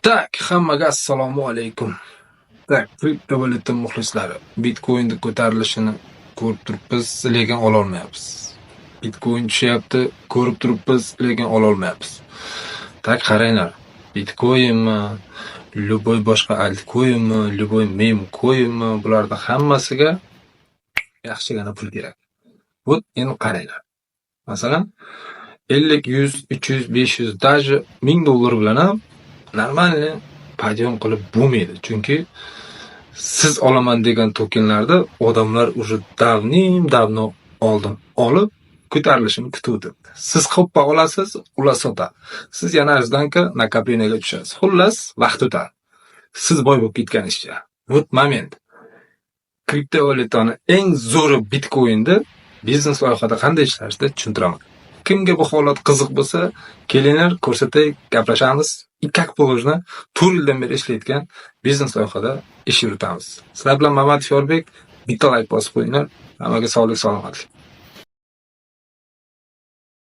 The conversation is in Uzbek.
Tak, hammaga assalomu alaykum. Kriptovalyuta muxlislari, Bitcoin'ni ko'tarilishini ko'rib turibmiz, lekin ololmayapmiz. Bitcoin tushyapti, ko'rib turibmiz, lekin ololmayapmiz. Qaranglar. Bitcoinmi, любой boshqa altcoinmi, любой meme coinmi, bularda hammasiga yaxshigina pul kerak. Endi qaranglar. Masalan, 50, 100, 300, 500, даже $1000 bilan ham normalniy podyon qilib bo'lmaydi. Chunki siz olaman degan tokenlarni odamlar уже davno oldin olib ko'tarilishini kutuvdi. Siz hoppa olasiz, ular sotadi. Siz yana arzdanka nakopleniyga tushasiz. Xullas, vaqt o'tadi. Siz boy bo'lib ketganingizcha. Moment. Kriptovalyutani eng zo'ri Bitcoin'da biznes loyihada qanday ishlashini tushuntiraman. Kimga bu holat qiziq bo'lsa, kelinglar ko'rsatay, gaplashamiz. Как положено 4 yildan beri ishlayotgan biznes loyihada ish yuritamiz. Sizlar bilan Mamatov Yorbek, bitta like bosib qo'yinglar. Hammaga sog'lik, salomatlik.